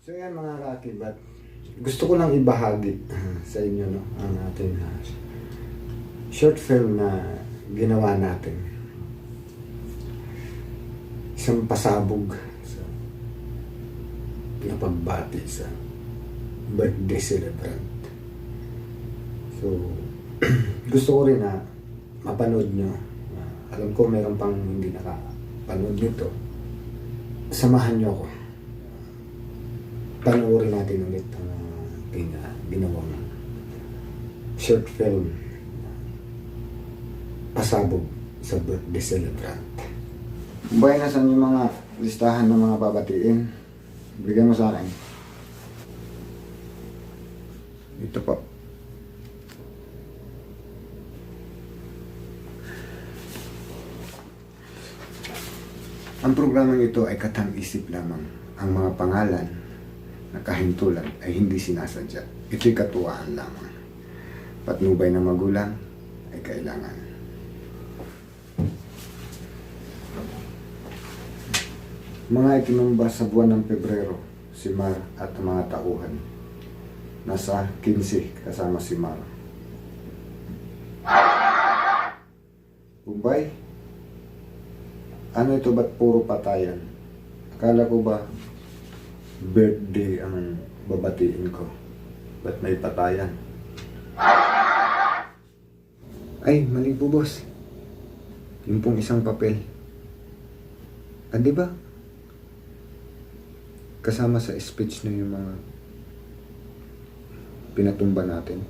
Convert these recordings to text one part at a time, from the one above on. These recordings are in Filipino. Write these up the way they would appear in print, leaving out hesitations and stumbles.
So yan mga kakibat, gusto ko lang ibahagi sa inyo no, ang ating short film na ginawa natin. Isang pasabog sa napagbati sa birthday celebrant. So, gusto ko rin na mapanood nyo. Alam ko meron pang hindi nakapanood nito. Samahan nyo ako. Panoorin natin ulit ang ginawang short film pasabog sa birthday celebrant. Kumbay na saan yung mga listahan ng mga babatiin. Bigyan mo sa akin. Ito po. Ang programang ito ay katang-isip lamang. Ang mga pangalan na kahintulan ay hindi sinasadya. Ito'y katuwaan lamang. Patnubay ng magulang ay kailangan. Mga itinumba sa buwan ng Pebrero, si Mar at mga tauhan. Nasa 15 kasama si Mar. Ubay, ano ito ba't puro patayan? Akala ko ba birthday ang babatiin ko? Ba't may patayan? Ay, mali po boss. Yung pong isang papel. Ah, di ba? Kasama sa speech na yung mga pinatumba natin.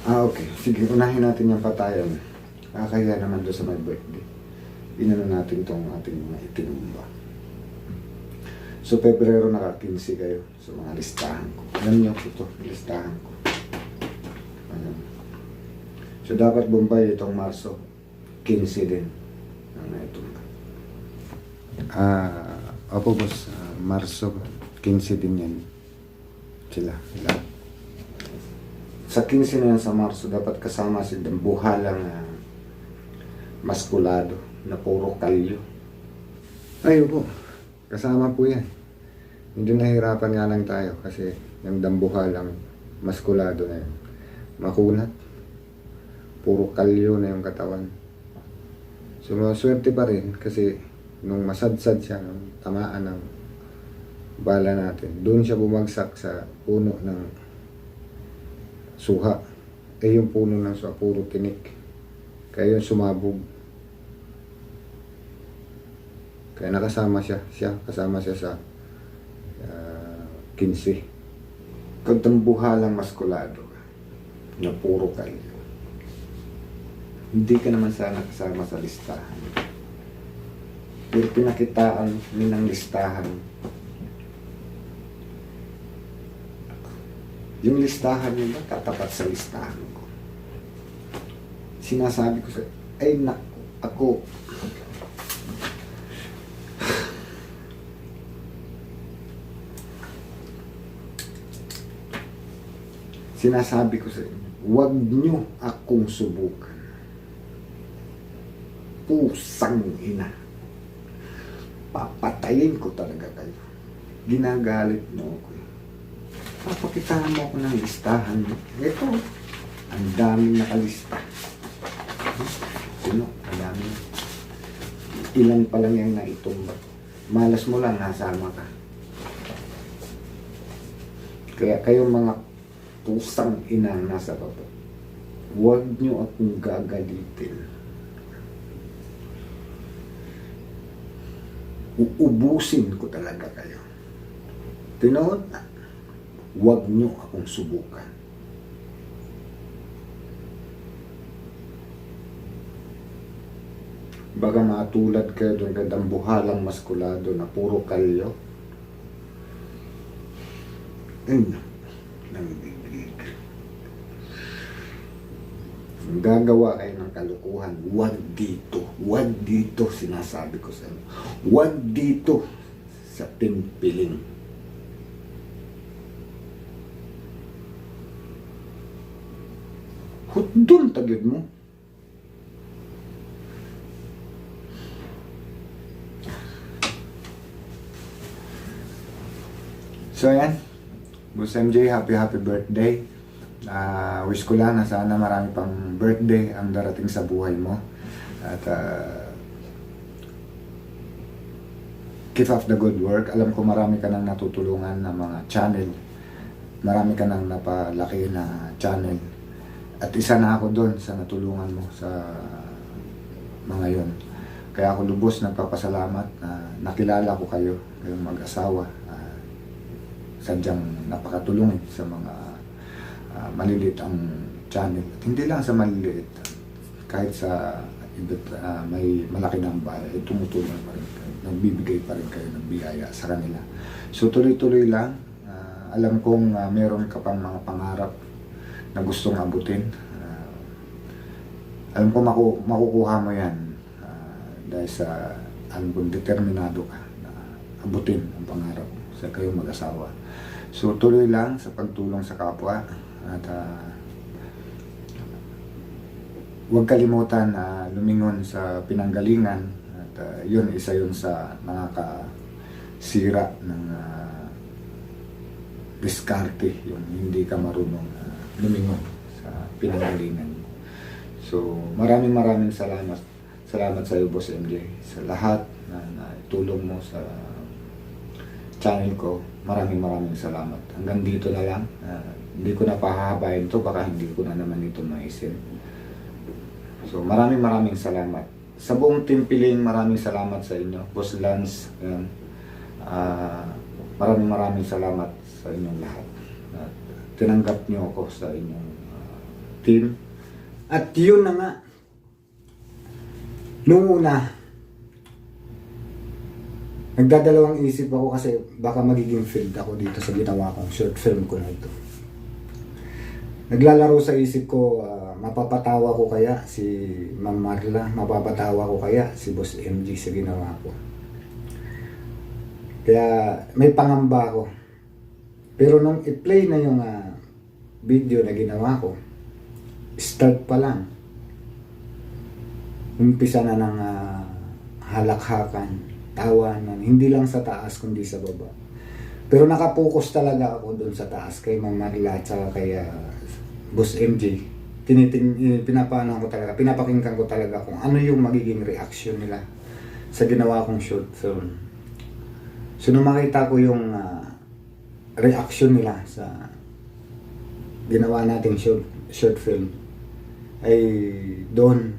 Ah, okay. Sige, unahin natin yung patayan. Kaya naman doon sa my birthday. Inano natin itong ating mga itinumba. So, Pebrero naka-15 kayo sa mga listahan ko. Alam niyo ito, listahan ko. Ayan. So, dapat Bombay itong Marso, 15 din. Ang naitumba. Opo boss, Marso, 15 din yan. Sila. Sa 15 na yan sa Marso, dapat kasama si dambuhalang maskulado na puro kalyo. Ay, opo. Kasama po yan. Medyo nahirapan nga lang tayo kasi yung dambuhalang maskulado na yun. Makunat. Puro kalyo na yung katawan. So, maswerte pa rin kasi nung masadsad siya, nung tamaan ng bala natin, doon siya bumagsak sa puno ng suha. Yung puno ng suha, puro tinik. Kaya yung sumabog. Kaya nakasama kasama siya sa 15. Kagdambuhalang maskulado na puro kalyo. Hindi ka naman sana kasama sa listahan. Pero pinakitaan ng listahan. Yung listahan yun ba katapat sa listahan ko? Sinasabi ko sa ay naku, ako sinasabi ko sa inyo, huwag nyo akong subukan. Pusang ina. Papatayin ko talaga kayo. Ginagalit mo ako. Papakitaan mo ako ng listahan. Ito, ang daming nakalista. Ano, ang daming. Ilan pa lang yung naitumba. Malas mo lang, nasama ka. Kaya kayong mga pusang ina nasa baba, huwag nyo akong gagalitin. Uubusin ko talaga kayo. Tinood na, huwag nyo akong subukan. Baga matulad kayo doon kadambuhalang maskulado na puro kalyo. Ayun, nangbibig. Gagawa kayo ng kalukuhan, huwag dito, sinasabi ko sa inyo. Huwag dito sa timpiling. Hudon tagid mo. So ayan, Boss MJ, happy birthday. Wish ko lang na sana marami pang birthday ang darating sa buhay mo. At keep up the good work. Alam ko marami ka nang natutulungan ng mga channel. Marami ka nang napalaki na channel. At isa na ako doon sa natulungan mo sa mga yon. Kaya ako lubos nagpapasalamat na nakilala ko kayo, kayong mag-asawa. Sadyang napakatulungin sa mga maliliit ang channel. At hindi lang sa maliliit, kahit sa may malaki ng bahay, tumutulong pa rin kayo, nagbibigay pa rin kayo ng biyaya sa kanila. So tuloy-tuloy lang. Alam kong meron ka pang mga pangarap na gustong abutin. Alam ko makukuha mo yan dahil sa kung determinado ka na abutin ang pangarap sa kayong mag-asawa. So tuloy lang sa pagtulong sa kapwa at huwag kalimutan na lumingon sa pinanggalingan at yun, isa yun sa nakakasira ng diskarte, yung hindi ka marunong lumingon sa pinanggalingan. So maraming salamat sa iyo, Boss MJ, sa lahat na tulong mo sa channel ko. Maraming salamat. Hanggang dito na lang. Hindi ko na pahahabain to, baka hindi ko na naman ito maisin. So maraming salamat. Sa buong Team Piling, maraming salamat sa inyo. Boss Lance, ayan. Maraming salamat sa inyong lahat. At tinanggap niyo ako sa inyong team. At yun na nga. Noong una, nagdadalawang isip ako kasi baka magiging field ako dito sa ginawa kong short film ko na ito. Naglalaro sa isip ko, mapapatawa ko kaya si Ma'am Marla, mapapatawa ko kaya si Boss MG sa ginawa ko. Kaya may pangamba ako. Pero nung i-play na yung video na ginawa ko, start pa lang, umpisa na ng halakhakan, tawanan, hindi lang sa taas kundi sa baba. Pero nakapokus talaga ako doon sa taas kay Ma'am Marla at kay Boss MJ. Pinapano ko talaga, pinapakinggan ko talaga kung ano yung magiging reaction nila sa ginawa kong short film. So nung makita ko yung reaction nila sa ginawa nating short film, ay doon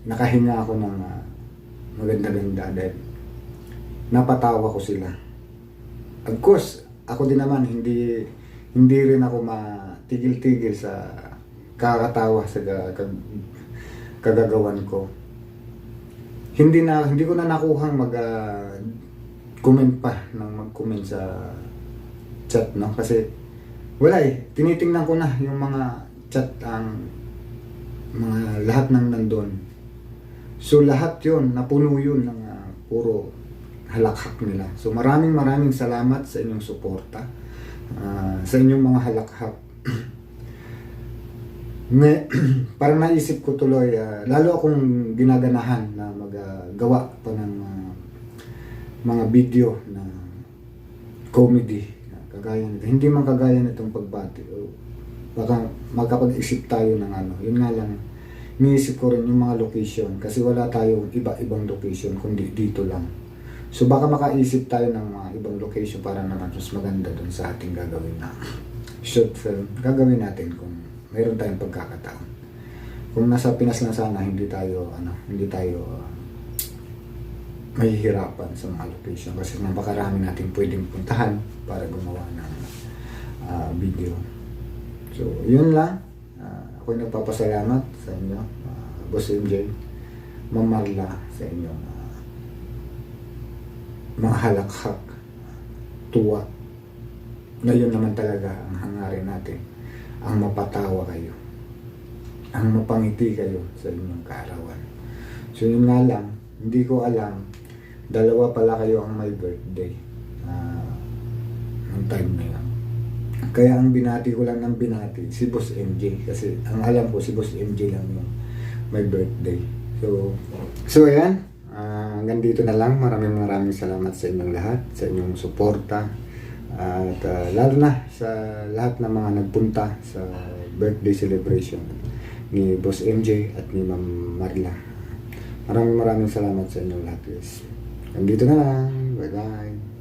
nakahinga ako ng maganda-ganda dahil napatawa ko sila. Of course, ako din naman hindi rin ako matigil-tigil sa kakatawa sa kagagawan ko. Hindi ko na nakuhang comment pa ng mag-comment sa chat, no? Kasi wala tinitingnan ko na yung mga chat, ang mga lahat ng nandun. So lahat yun, napuno yun ng puro halakhak nila. So maraming salamat sa inyong suporta, sa inyong mga halakhak. Parang naisip ko tuloy, lalo akong ginaganahan na maggawa pa ng mga video na comedy, kagaya nito. Hindi man kagaya nitong pagbati. Baka magkapag-isip tayo ng yun nga lang, iniisip ko rin yung mga location kasi wala tayong iba-ibang location kundi dito lang. So baka makaisip tayo ng mga ibang location para naman mas maganda dun sa ating gagawin na short film. Gagawin natin kung mayroon tayong pagkakataon. Kung nasa Pinas na sana, hindi tayo mahihirapan sa mga location kasi napakarami natin pwedeng puntahan para gumawa ng video. So yun lang. Ako'y nagpapasalamat sa inyo, Boss MJ, Ma'am Marla, sa inyong mga halakhak, tuwa. Ngayon naman talaga ang hangarin natin, ang mapatawa kayo, ang mapangiti kayo sa inyong kaarawan. So yun nga lang, hindi ko alam, dalawa pala kayo ang may birthday ng time na yun. Kaya ang binati ko lang ng binati si Boss MJ kasi ang alam ko si Boss MJ lang yung may birthday. So ayan, hanggang dito na lang. Maraming salamat sa inyong lahat, sa inyong suporta. At lalo na sa lahat ng mga nagpunta sa birthday celebration ni Boss MJ at ni Ma'am Marla. Maraming salamat sa inyong lahat guys. Nandito na lang. Bye bye.